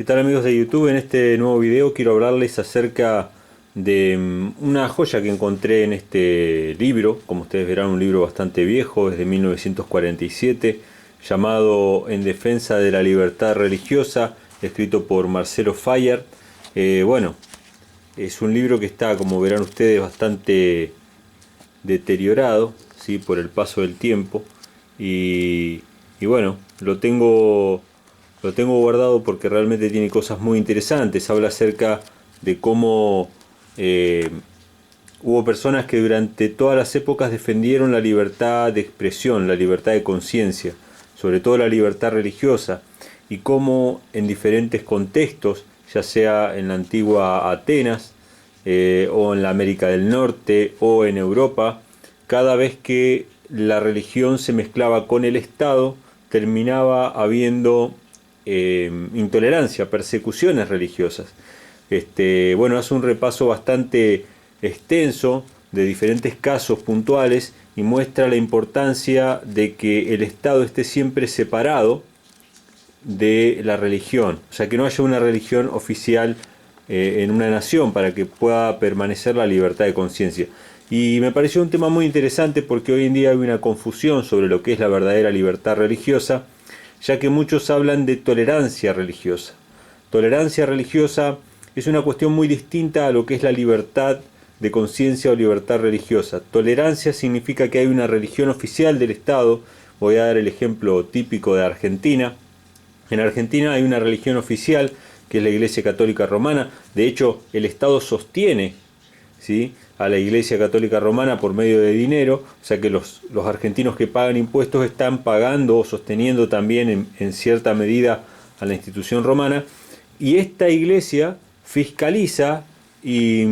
¿Qué tal, amigos de YouTube? En este nuevo video quiero hablarles acerca de una joya que encontré en este libro. Como ustedes verán, un libro bastante viejo, es de 1947, llamado En defensa de la libertad religiosa, escrito por Marcelo Fayer. Bueno, es un libro que está, como verán ustedes, bastante deteriorado, ¿sí?, por el paso del tiempo. Y bueno, lo tengo guardado porque realmente tiene cosas muy interesantes. Habla acerca de cómo hubo personas que durante todas las épocas defendieron la libertad de expresión, la libertad de conciencia, sobre todo la libertad religiosa, y cómo en diferentes contextos, ya sea en la antigua Atenas, o en la América del Norte, o en Europa, cada vez que la religión se mezclaba con el Estado, terminaba habiendo intolerancia, persecuciones religiosas. Bueno, hace un repaso bastante extenso de diferentes casos puntuales y muestra la importancia de que el Estado esté siempre separado de la religión, o sea, que no haya una religión oficial en una nación para que pueda permanecer la libertad de conciencia. Y me pareció un tema muy interesante porque hoy en día hay una confusión sobre lo que es la verdadera libertad religiosa, ya que muchos hablan de tolerancia religiosa. Tolerancia religiosa es una cuestión muy distinta a lo que es la libertad de conciencia o libertad religiosa. Tolerancia significa que hay una religión oficial del Estado. Voy a dar el ejemplo típico de Argentina. En Argentina hay una religión oficial que es la Iglesia Católica Romana. De hecho, el Estado sostiene, ¿sí?, a la Iglesia Católica Romana por medio de dinero, o sea que los argentinos que pagan impuestos están pagando o sosteniendo también en cierta medida a la institución romana, y esta iglesia fiscaliza y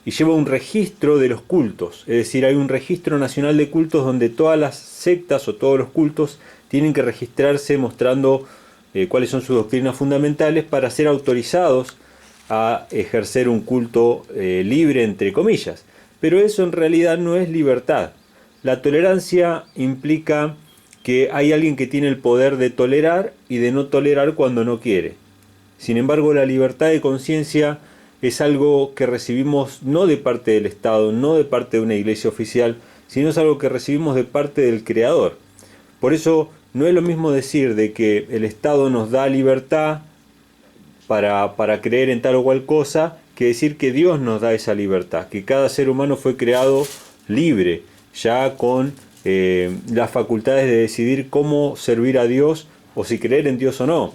lleva un registro de los cultos, es decir, hay un registro nacional de cultos donde todas las sectas o todos los cultos tienen que registrarse mostrando cuáles son sus doctrinas fundamentales para ser autorizados a ejercer un culto libre, entre comillas. Pero eso en realidad no es libertad. La tolerancia implica que hay alguien que tiene el poder de tolerar y de no tolerar cuando no quiere. Sin embargo, la libertad de conciencia es algo que recibimos no de parte del Estado, no de parte de una iglesia oficial, sino es algo que recibimos de parte del Creador. Por eso no es lo mismo decir de que el Estado nos da libertad para creer en tal o cual cosa, que decir que Dios nos da esa libertad, que cada ser humano fue creado libre, ya con las facultades de decidir cómo servir a Dios o si creer en Dios o no.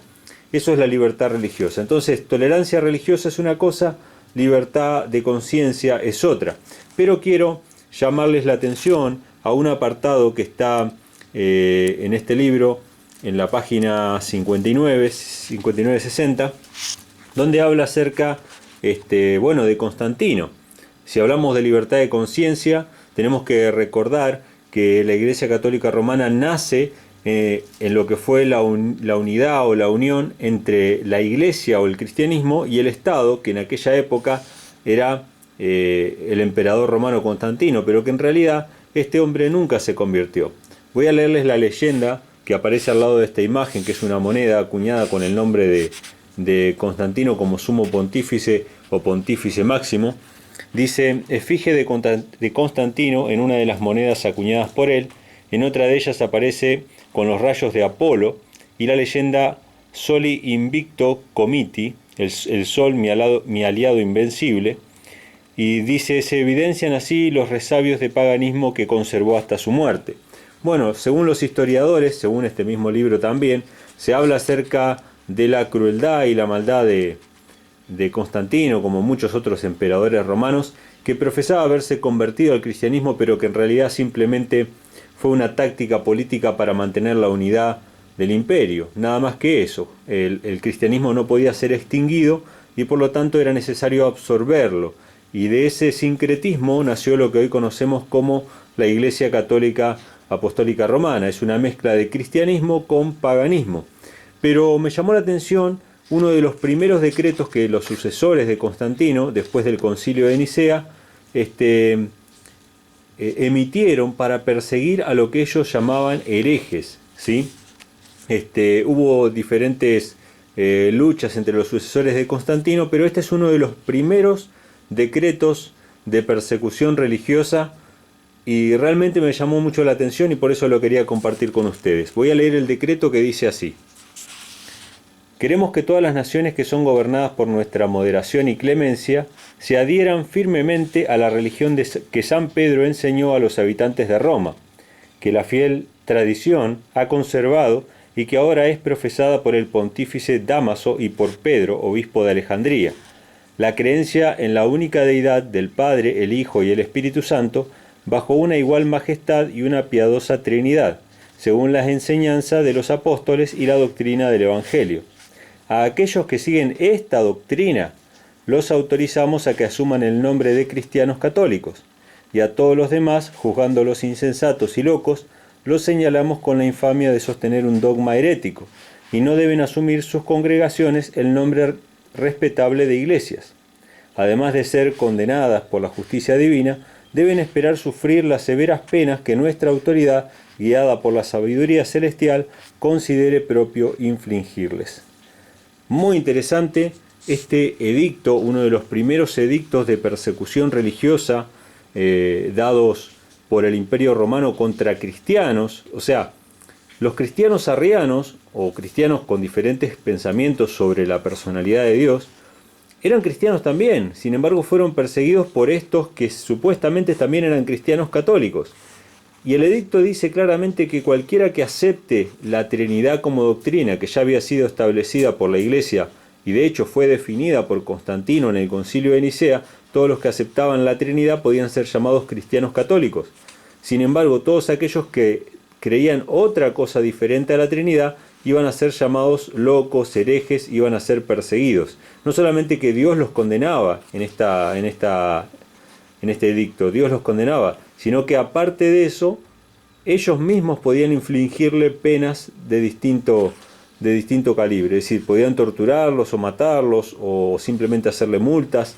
Eso es la libertad religiosa. Entonces, tolerancia religiosa es una cosa, libertad de conciencia es otra. Pero quiero llamarles la atención a un apartado que está en este libro, en la página 59-60, donde habla acerca de Constantino. Si hablamos de libertad de conciencia, tenemos que recordar que la Iglesia Católica Romana nace en lo que fue la unidad o la unión entre la Iglesia o el cristianismo y el Estado, que en aquella época era el emperador romano Constantino, pero que en realidad este hombre nunca se convirtió. Voy a leerles la leyenda que aparece al lado de esta imagen, que es una moneda acuñada con el nombre de Constantino como sumo pontífice o pontífice máximo. Dice: efigie de Constantino en una de las monedas acuñadas por él, en otra de ellas aparece con los rayos de Apolo, y la leyenda Soli invicto comiti, el sol mi aliado invencible, y dice: se evidencian así los resabios de paganismo que conservó hasta su muerte. Bueno, según los historiadores, según este mismo libro también, se habla acerca de la crueldad y la maldad de Constantino, como muchos otros emperadores romanos, que profesaba haberse convertido al cristianismo, pero que en realidad simplemente fue una táctica política para mantener la unidad del imperio, nada más que eso. El cristianismo no podía ser extinguido y por lo tanto era necesario absorberlo, y de ese sincretismo nació lo que hoy conocemos como la Iglesia Católica Apostólica Romana. Es una mezcla de cristianismo con paganismo. Pero me llamó la atención uno de los primeros decretos que los sucesores de Constantino, después del concilio de Nicea, emitieron para perseguir a lo que ellos llamaban herejes, ¿sí? Hubo diferentes luchas entre los sucesores de Constantino, pero este es uno de los primeros decretos de persecución religiosa y realmente me llamó mucho la atención y por eso lo quería compartir con ustedes. Voy a leer el decreto que dice así: queremos que todas las naciones que son gobernadas por nuestra moderación y clemencia se adhieran firmemente a la religión que San Pedro enseñó a los habitantes de Roma, que la fiel tradición ha conservado y que ahora es profesada por el pontífice Dámaso y por Pedro, obispo de Alejandría. La creencia en la única deidad del Padre, el Hijo y el Espíritu Santo, bajo una igual majestad y una piadosa Trinidad, según las enseñanzas de los apóstoles y la doctrina del Evangelio. A aquellos que siguen esta doctrina, los autorizamos a que asuman el nombre de cristianos católicos, y a todos los demás, juzgándolos insensatos y locos, los señalamos con la infamia de sostener un dogma herético, y no deben asumir sus congregaciones el nombre respetable de iglesias. Además de ser condenadas por la justicia divina, deben esperar sufrir las severas penas que nuestra autoridad, guiada por la sabiduría celestial, considere propio infligirles. Muy interesante este edicto, uno de los primeros edictos de persecución religiosa dados por el Imperio Romano contra cristianos. O sea, los cristianos arrianos, o cristianos con diferentes pensamientos sobre la personalidad de Dios, eran cristianos también, sin embargo fueron perseguidos por estos que supuestamente también eran cristianos católicos. Y el edicto dice claramente que cualquiera que acepte la Trinidad como doctrina, que ya había sido establecida por la Iglesia y de hecho fue definida por Constantino en el Concilio de Nicea, todos los que aceptaban la Trinidad podían ser llamados cristianos católicos. Sin embargo, todos aquellos que creían otra cosa diferente a la Trinidad iban a ser llamados locos, herejes, iban a ser perseguidos. No solamente que Dios los condenaba en este edicto, Dios los condenaba, sino que aparte de eso, ellos mismos podían infligirle penas de distinto calibre, es decir, podían torturarlos o matarlos o simplemente hacerle multas.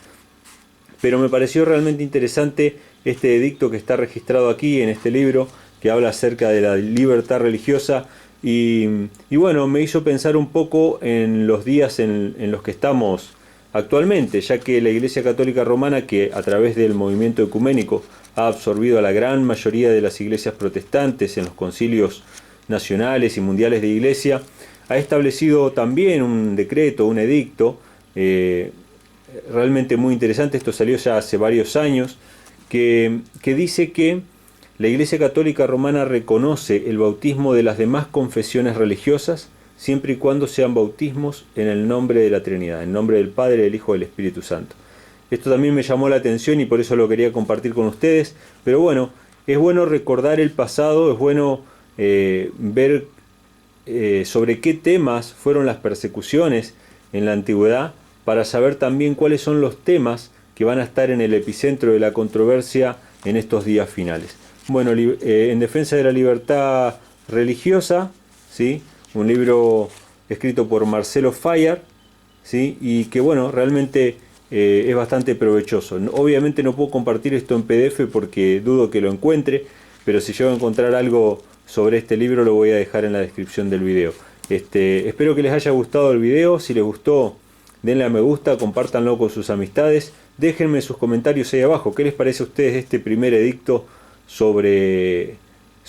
Pero me pareció realmente interesante este edicto que está registrado aquí en este libro, que habla acerca de la libertad religiosa y bueno, me hizo pensar un poco en los días en los que estamos actualmente, ya que la Iglesia Católica Romana, que a través del movimiento ecuménico ha absorbido a la gran mayoría de las iglesias protestantes en los concilios nacionales y mundiales de iglesia, ha establecido también un decreto, un edicto, realmente muy interesante. Esto salió ya hace varios años, que dice que la Iglesia Católica Romana reconoce el bautismo de las demás confesiones religiosas siempre y cuando sean bautismos en el nombre de la Trinidad, en nombre del Padre, del Hijo y del Espíritu Santo. Esto también me llamó la atención y por eso lo quería compartir con ustedes, pero bueno, es bueno recordar el pasado, es bueno ver sobre qué temas fueron las persecuciones en la antigüedad, para saber también cuáles son los temas que van a estar en el epicentro de la controversia en estos días finales. Bueno, en defensa de la libertad religiosa, ¿sí? Un libro escrito por Marcelo Fayard, ¿sí? Y que bueno, realmente es bastante provechoso. Obviamente no puedo compartir esto en PDF porque dudo que lo encuentre, pero si llego a encontrar algo sobre este libro lo voy a dejar en la descripción del video. Espero que les haya gustado el video. Si les gustó, denle a me gusta, compártanlo con sus amistades, déjenme sus comentarios ahí abajo. ¿Qué les parece a ustedes este primer edicto sobre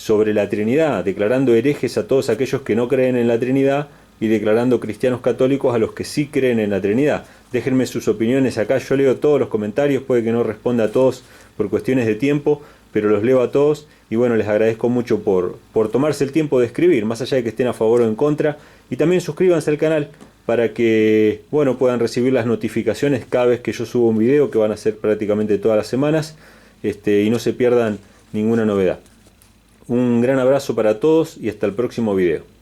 la Trinidad, declarando herejes a todos aquellos que no creen en la Trinidad y declarando cristianos católicos a los que sí creen en la Trinidad? Déjenme sus opiniones acá, yo leo todos los comentarios, puede que no responda a todos por cuestiones de tiempo, pero los leo a todos y bueno, les agradezco mucho por tomarse el tiempo de escribir, más allá de que estén a favor o en contra, y también suscríbanse al canal para que bueno, puedan recibir las notificaciones cada vez que yo subo un video, que van a ser prácticamente todas las semanas, y no se pierdan ninguna novedad. Un gran abrazo para todos y hasta el próximo video.